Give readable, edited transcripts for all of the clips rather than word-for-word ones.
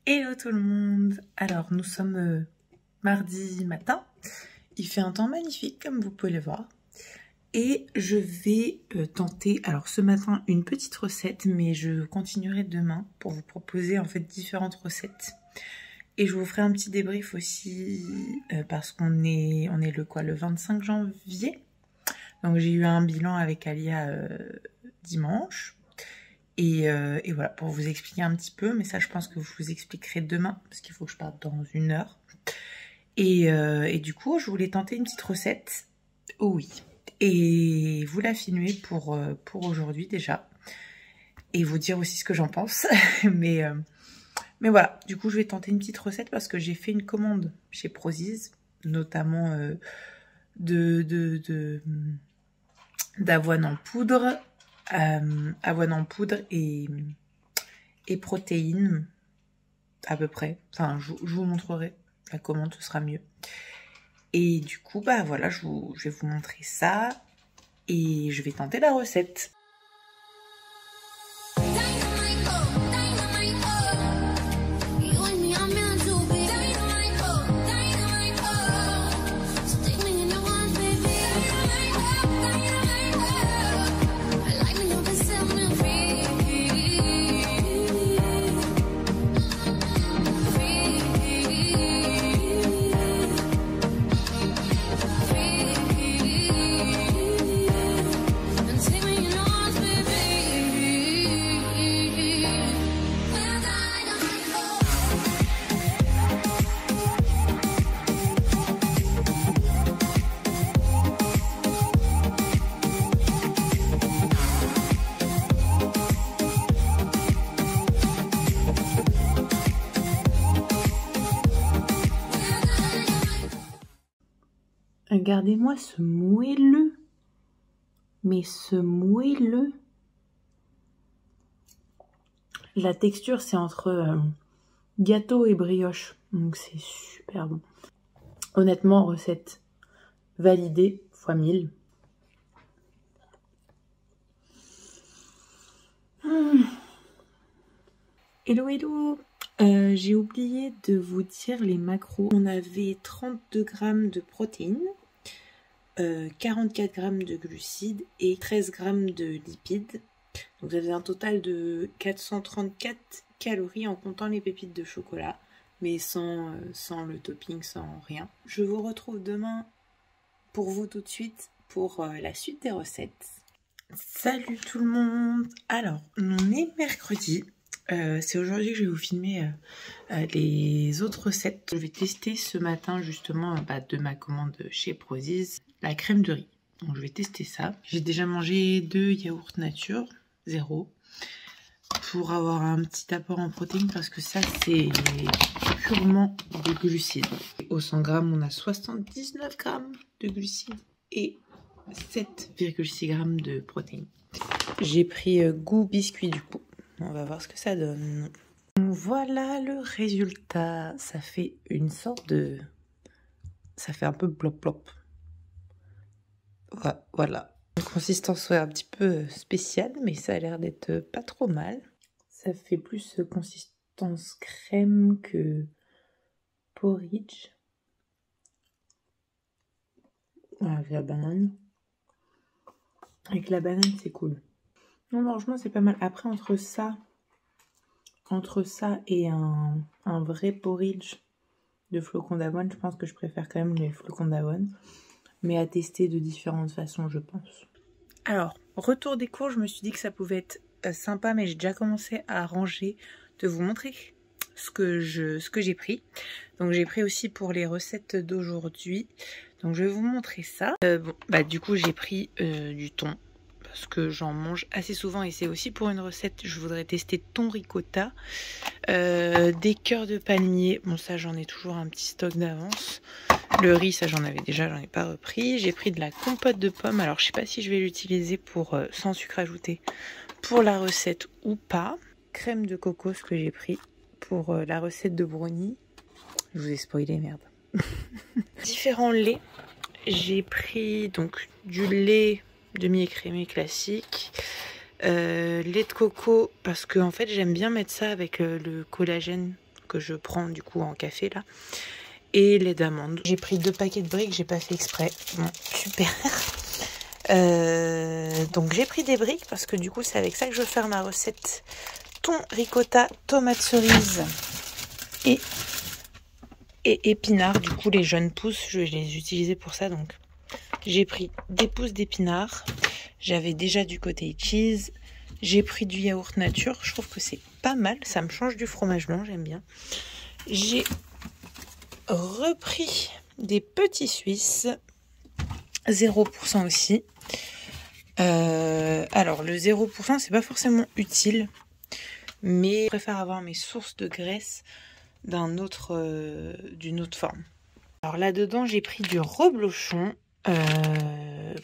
Hello tout le monde. Alors nous sommes mardi matin. Il fait un temps magnifique comme vous pouvez le voir. Et je vais tenter, alors ce matin, une petite recette, mais je continuerai demain pour vous proposer en fait différentes recettes. Et je vous ferai un petit débrief aussi parce qu'on est le 25 janvier. Donc j'ai eu un bilan avec Alia dimanche. Et voilà, pour vous expliquer un petit peu, mais ça je pense que je vous expliquerai demain, parce qu'il faut que je parte dans 1 heure. Et du coup, je voulais tenter une petite recette, oh oui, et vous la filmer pour aujourd'hui déjà, et vous dire aussi ce que j'en pense, mais voilà, du coup je vais tenter une petite recette parce que j'ai fait une commande chez Prozis, notamment d'avoine en poudre, et protéines à peu près. Enfin, je vous montrerai la commande, ce sera mieux. Et du coup, bah voilà, je vais vous montrer ça et je vais tenter la recette. Regardez-moi ce moelleux, mais ce moelleux. La texture, c'est entre gâteau et brioche, donc c'est super bon. Honnêtement, recette validée x 1000. Hello, hello. J'ai oublié de vous dire les macros. On avait 32 g de protéines, 44 g de glucides et 13 g de lipides. Donc ça faisait un total de 434 calories en comptant les pépites de chocolat, mais sans le topping, sans rien. Je vous retrouve demain pour vous tout de suite pour la suite des recettes. Salut tout le monde. Alors, on est mercredi. C'est aujourd'hui que je vais vous filmer les autres recettes. Je vais tester ce matin justement de ma commande chez Prozis la crème de riz. Donc je vais tester ça. J'ai déjà mangé 2 yaourts nature, 0, pour avoir un petit apport en protéines parce que ça c'est purement des glucides. Au 100 g on a 79 g de glucides et 7,6 g de protéines. J'ai pris goût biscuit du coup. On va voir ce que ça donne. Voilà le résultat. Ça fait une sorte de... Ça fait un peu blop blop. Voilà. Une consistance un petit peu spéciale, mais ça a l'air d'être pas trop mal. Ça fait plus consistance crème que porridge. Avec la banane. Avec la banane, c'est cool. Non, franchement, c'est pas mal. Après, entre ça et un vrai porridge de flocons d'avoine, je pense que je préfère quand même les flocons d'avoine. Mais à tester de différentes façons, je pense. Alors, retour des cours, je me suis dit que ça pouvait être sympa, mais j'ai déjà commencé à ranger, de vous montrer ce que j'ai pris. Donc j'ai pris aussi pour les recettes d'aujourd'hui. Donc je vais vous montrer ça. Du coup, j'ai pris du thon. Parce que j'en mange assez souvent et c'est aussi pour une recette, je voudrais tester thon ricotta, des cœurs de palmier, bon ça j'en ai toujours un petit stock d'avance, le riz ça j'en avais déjà, j'en ai pas repris, j'ai pris de la compote de pommes, alors je sais pas si je vais l'utiliser pour sans sucre ajouté pour la recette ou pas, crème de coco ce que j'ai pris pour la recette de brownie, je vous ai spoilé merde, différents laits, j'ai pris donc du lait demi-écrémé classique, lait de coco parce que en fait j'aime bien mettre ça avec le collagène que je prends du coup en café là. Et lait d'amande. J'ai pris 2 paquets de briques, j'ai pas fait exprès. Bon, super. Donc j'ai pris des briques parce que du coup c'est avec ça que je vais faire ma recette thon, ricotta, tomate cerise et épinards. Du coup les jeunes pousses, je vais les utiliser pour ça. Donc j'ai pris des pousses d'épinards. J'avais déjà du cottage cheese. J'ai pris du yaourt nature. Je trouve que c'est pas mal. Ça me change du fromage blanc, j'aime bien. J'ai repris des petits Suisses 0% aussi. Alors le 0% c'est pas forcément utile, mais je préfère avoir mes sources de graisse d'une autre forme. Alors là dedans j'ai pris du reblochon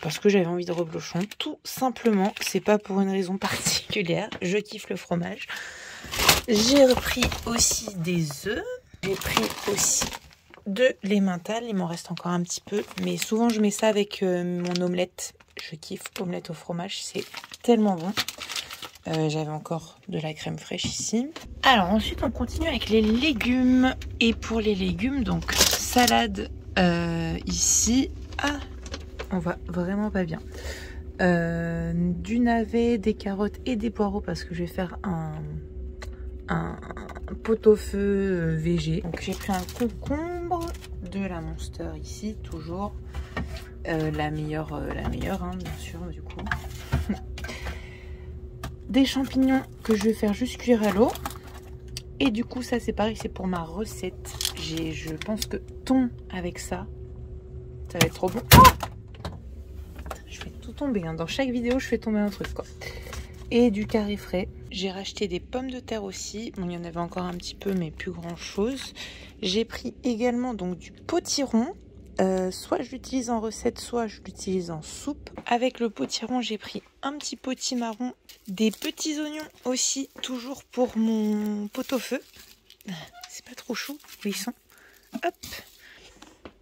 parce que j'avais envie de reblochon, tout simplement. C'est pas pour une raison particulière, je kiffe le fromage. J'ai repris aussi des œufs. J'ai pris aussi de l'emmental, il m'en reste encore un petit peu, mais souvent je mets ça avec mon omelette. Je kiffe omelette au fromage, c'est tellement bon. J'avais encore de la crème fraîche ici. Alors ensuite on continue avec les légumes. Et pour les légumes, donc salade ici. Ah, on va vraiment pas bien. Du navet, des carottes et des poireaux parce que je vais faire un pot-au-feu végé. Donc j'ai pris un concombre, de la Monster ici, toujours. La meilleure hein, bien sûr, du coup. Des champignons que je vais faire juste cuire à l'eau. Et du coup, ça c'est pareil, c'est pour ma recette. Je pense que thon avec ça va être trop bon. Oh, je fais tout tomber, hein. Dans chaque vidéo, je fais tomber un truc, quoi. Et du carré frais. J'ai racheté des pommes de terre aussi. Bon, il y en avait encore un petit peu, mais plus grand chose. J'ai pris également donc du potiron. Soit je l'utilise en recette, soit je l'utilise en soupe. Avec le potiron, j'ai pris un petit potimarron, des petits oignons aussi, toujours pour mon pot-au-feu. C'est pas trop chaud, où ils sont. Hop,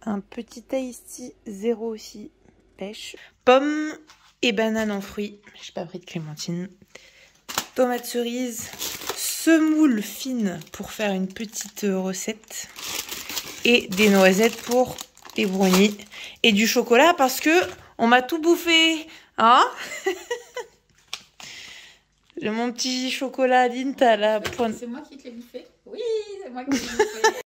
un petit iced 0 aussi, pêche. Pommes et bananes en fruits. J'ai pas pris de clémentine. Tomate cerise, semoule fine pour faire une petite recette. Et des noisettes pour les brownies. Et du chocolat parce que on m'a tout bouffé. Hein? J'ai mon petit chocolat Lindt à la pointe. C'est moi qui te l'ai bouffé? Oui, c'est moi qui te l'ai bouffé.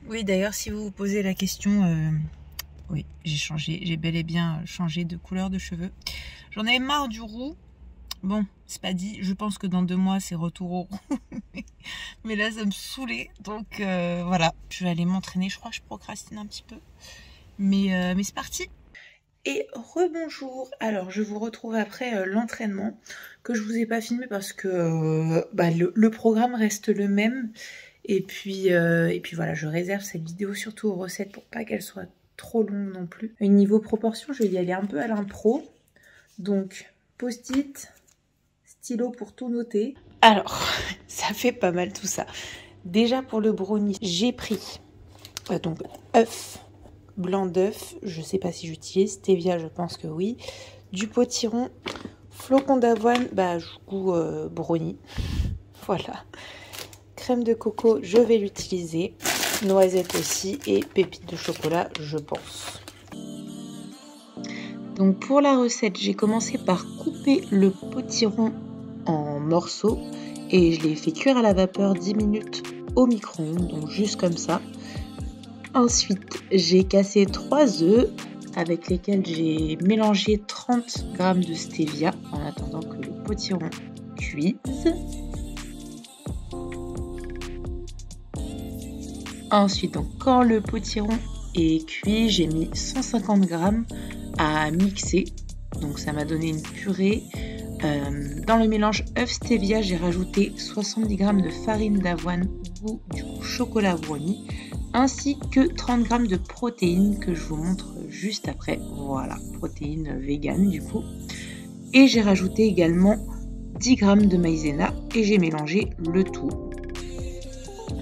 Oui, d'ailleurs, si vous vous posez la question, oui, j'ai bel et bien changé de couleur de cheveux. J'en avais marre du roux. Bon, c'est pas dit, je pense que dans 2 mois, c'est retour au roux. Mais là, ça me saoulait. Donc, voilà, je vais aller m'entraîner. Je crois que je procrastine un petit peu. Mais c'est parti. Et rebonjour. Alors, je vous retrouve après l'entraînement que je vous ai pas filmé parce que le programme reste le même. Et puis voilà, je réserve cette vidéo surtout aux recettes pour pas qu'elle soit trop longue non plus. Et niveau proportion, je vais y aller un peu à l'impro. Donc, post-it, stylo pour tout noter. Alors, ça fait pas mal tout ça. Déjà pour le brownie, j'ai pris donc œuf, blanc d'œuf, je sais pas si j'utilise, stevia, je pense que oui. Du potiron, flocons d'avoine, goût brownie. Voilà. Crème de coco, je vais l'utiliser. Noisettes aussi et pépites de chocolat, je pense. Donc pour la recette, j'ai commencé par couper le potiron en morceaux et je l'ai fait cuire à la vapeur 10 minutes au micro-ondes, donc juste comme ça. Ensuite, j'ai cassé 3 œufs avec lesquels j'ai mélangé 30 g de stevia en attendant que le potiron cuise. Ensuite, donc, quand le potiron est cuit, j'ai mis 150 g à mixer. Donc ça m'a donné une purée. Dans le mélange œuf stevia, j'ai rajouté 70 g de farine d'avoine ou du chocolat brownie, ainsi que 30 g de protéines que je vous montre juste après. Voilà, protéines vegan du coup. Et j'ai rajouté également 10 g de maïzena et j'ai mélangé le tout.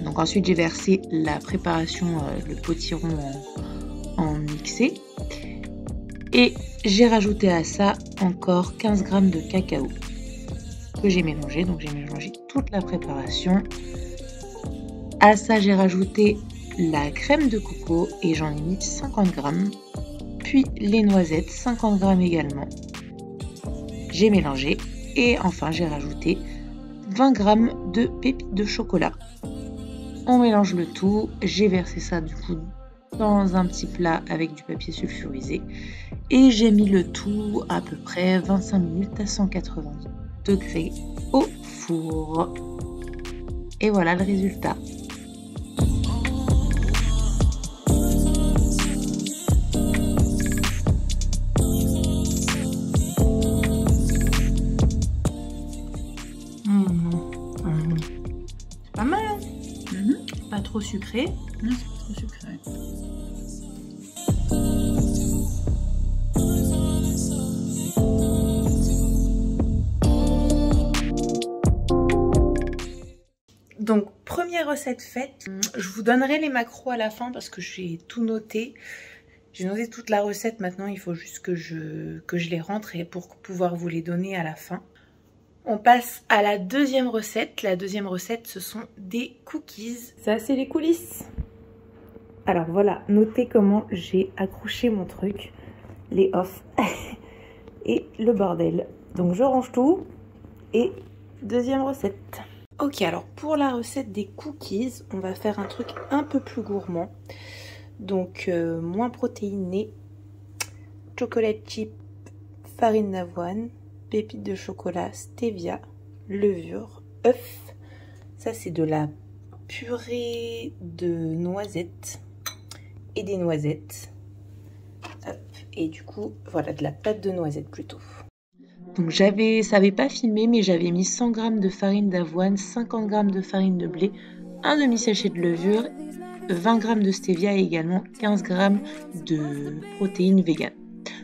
Donc ensuite j'ai versé la préparation, le potiron en mixé. Et j'ai rajouté à ça encore 15 g de cacao que j'ai mélangé. Donc j'ai mélangé toute la préparation. À ça, j'ai rajouté la crème de coco et j'en ai mis 50 g. Puis les noisettes, 50 g également. J'ai mélangé et enfin j'ai rajouté 20 g de pépites de chocolat. On mélange le tout. J'ai versé ça du coup dans un petit plat avec du papier sulfurisé et j'ai mis le tout à peu près 25 minutes à 180 degrés au four. Et voilà le résultat. Pas mal, hein? Pas trop sucré. Non, c'est pas trop sucré. Donc, première recette faite. Je vous donnerai les macros à la fin parce que j'ai tout noté. J'ai noté toute la recette maintenant. Il faut juste que je les rentre et pour pouvoir vous les donner à la fin. On passe à la deuxième recette. La deuxième recette, ce sont des cookies. Ça, c'est les coulisses. Alors voilà, notez comment j'ai accroché mon truc. Les off et le bordel. Donc je range tout. Et deuxième recette. Ok, alors pour la recette des cookies, on va faire un truc un peu plus gourmand. Donc moins protéiné. Chocolate chip, farine d'avoine, pépites de chocolat, stevia, levure, œuf. Ça c'est de la purée de noisettes et des noisettes. Hop. Et du coup, voilà, de la pâte de noisettes plutôt. Donc ça n'avait pas filmé, mais j'avais mis 100 g de farine d'avoine, 50 g de farine de blé, un demi-sachet de levure, 20 g de stevia et également 15 g de protéines véganes.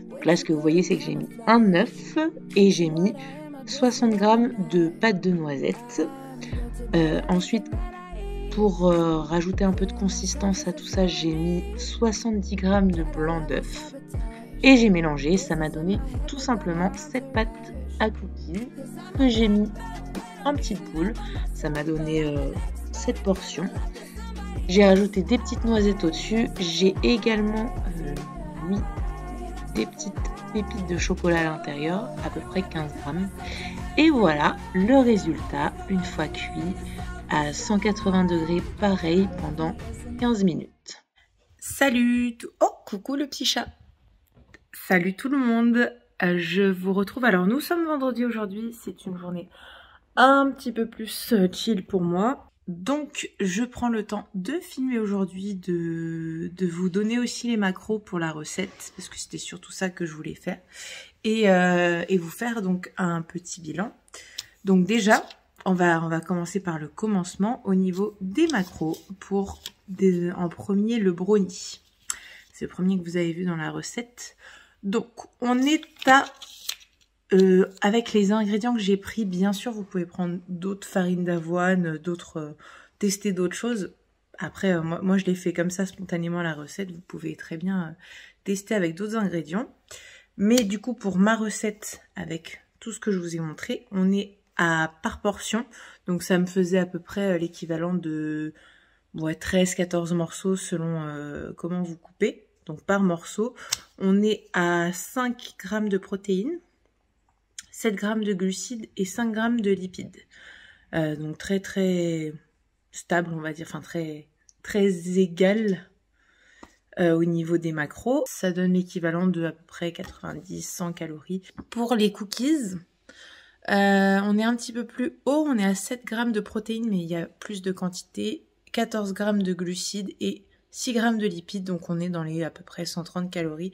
Donc là, ce que vous voyez, c'est que j'ai mis un œuf et j'ai mis 60 g de pâte de noisettes. Ensuite, pour rajouter un peu de consistance à tout ça, j'ai mis 70 g de blanc d'œuf. Et j'ai mélangé, ça m'a donné tout simplement cette pâte à cookies que j'ai mis en petites boules. Ça m'a donné cette portion. J'ai rajouté des petites noisettes au-dessus. J'ai également mis des petites pépites de chocolat à l'intérieur, à peu près 15 g. Et voilà le résultat une fois cuit à 180 degrés, pareil, pendant 15 minutes. Salut! Oh, coucou le petit chat! Salut tout le monde, je vous retrouve. Alors nous sommes vendredi aujourd'hui, c'est une journée un petit peu plus chill pour moi. Donc je prends le temps de filmer aujourd'hui, de vous donner aussi les macros pour la recette, parce que c'était surtout ça que je voulais faire. Et vous faire donc un petit bilan. Donc déjà, on va commencer par le commencement au niveau des macros pour en premier le brownie. C'est le premier que vous avez vu dans la recette. Donc, on est à... avec les ingrédients que j'ai pris, bien sûr, vous pouvez prendre d'autres farines d'avoine, tester d'autres choses. Après, moi, je l'ai fait comme ça, spontanément, la recette. Vous pouvez très bien tester avec d'autres ingrédients. Mais du coup, pour ma recette, avec tout ce que je vous ai montré, on est à par portion. Donc, ça me faisait à peu près l'équivalent de 13-14 morceaux selon comment vous coupez. Donc par morceau, on est à 5 g de protéines, 7 g de glucides et 5 g de lipides. Donc très très stable, on va dire, enfin très égal au niveau des macros. Ça donne l'équivalent de à peu près 90-100 calories. Pour les cookies, on est un petit peu plus haut, on est à 7 g de protéines, mais il y a plus de quantité, 14 g de glucides et 6 g de lipides, donc on est dans les à peu près 130 calories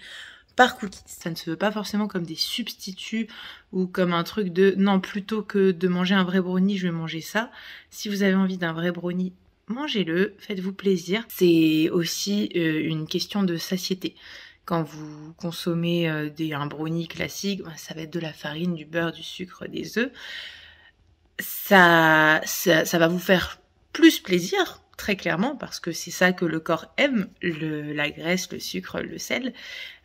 par cookie. Ça ne se veut pas forcément comme des substituts ou comme un truc de non, plutôt que de manger un vrai brownie, je vais manger ça. Si vous avez envie d'un vrai brownie, mangez-le, faites-vous plaisir. C'est aussi une question de satiété. Quand vous consommez un brownie classique, ça va être de la farine, du beurre, du sucre, des œufs. Ça va vous faire plus plaisir, très clairement, parce que c'est ça que le corps aime, la graisse, le sucre, le sel.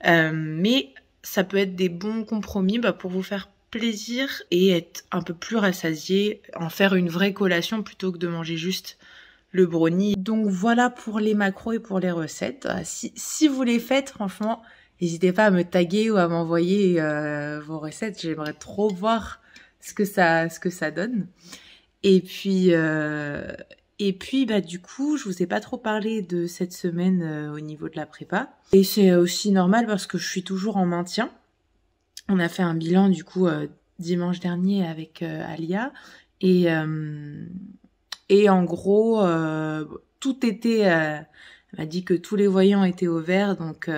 Mais ça peut être des bons compromis pour vous faire plaisir et être un peu plus rassasié, en faire une vraie collation plutôt que de manger juste le brownie. Donc voilà pour les macros et pour les recettes. Si vous les faites, franchement, n'hésitez pas à me taguer ou à m'envoyer vos recettes. J'aimerais trop voir ce que ça donne. Et puis du coup, je vous ai pas trop parlé de cette semaine au niveau de la prépa. Et c'est aussi normal parce que je suis toujours en maintien. On a fait un bilan du coup dimanche dernier avec Alia et en gros tout était elle m'a dit que tous les voyants étaient au vert, donc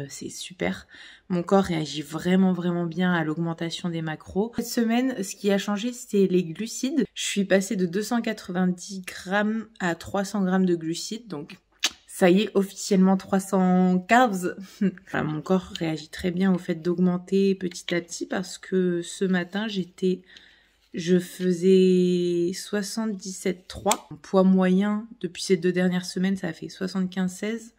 c'est super. Mon corps réagit vraiment bien à l'augmentation des macros. Cette semaine, ce qui a changé, c'est les glucides. Je suis passée de 290 grammes à 300 grammes de glucides, donc ça y est, officiellement 300 carbs. Enfin, mon corps réagit très bien au fait d'augmenter petit à petit parce que ce matin, je faisais 77,3. Mon poids moyen, depuis ces 2 dernières semaines, ça a fait 75,16,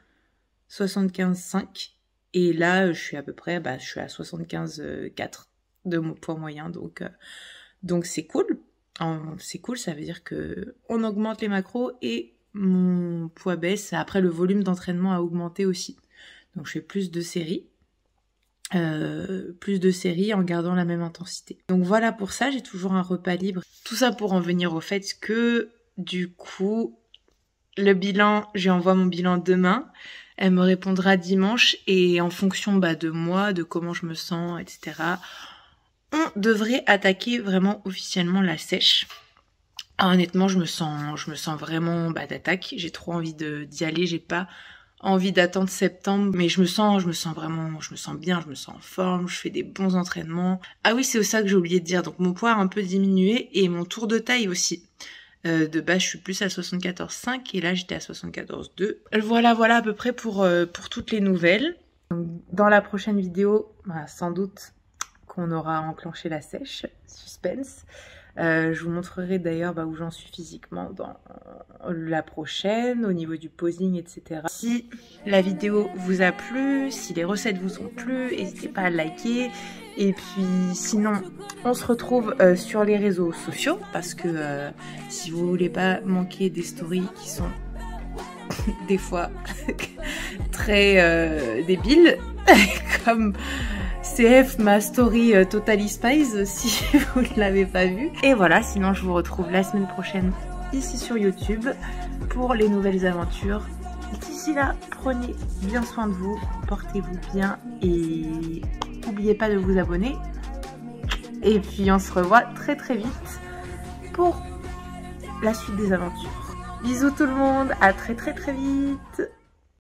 75,5. Et là, je suis à peu près, je suis à 75,4 de mon poids moyen. Donc c'est cool. C'est cool, ça veut dire que on augmente les macros et mon poids baisse. Après, le volume d'entraînement a augmenté aussi. Donc je fais plus de séries en gardant la même intensité. Donc voilà pour ça, j'ai toujours un repas libre. Tout ça pour en venir au fait que du coup, le bilan, j'envoie mon bilan demain. Elle me répondra dimanche et en fonction de moi, de comment je me sens, etc. On devrait attaquer vraiment officiellement la sèche. Honnêtement, je me sens vraiment d'attaque. J'ai trop envie d'y aller. J'ai pas envie d'attendre septembre, mais je me sens bien, je me sens en forme, je fais des bons entraînements. Ah oui, c'est ça que j'ai oublié de dire. Donc mon poids a un peu diminué et mon tour de taille aussi. De base, je suis plus à 74,5 et là, j'étais à 74,2. Voilà à peu près pour toutes les nouvelles. Donc, dans la prochaine vidéo, sans doute qu'on aura enclenché la sèche. Suspense. Je vous montrerai d'ailleurs où j'en suis physiquement dans la prochaine, au niveau du posing, etc. Si la vidéo vous a plu, si les recettes vous ont plu, n'hésitez pas à liker. Et puis sinon, on se retrouve sur les réseaux sociaux parce que si vous voulez pas manquer des stories qui sont des fois très débiles, comme CF ma story Totally Spies si vous ne l'avez pas vue. Et voilà, sinon je vous retrouve la semaine prochaine ici sur YouTube pour les nouvelles aventures. D'ici là, prenez bien soin de vous, portez-vous bien et n'oubliez pas de vous abonner. Et puis on se revoit très vite pour la suite des aventures. Bisous tout le monde, à très vite.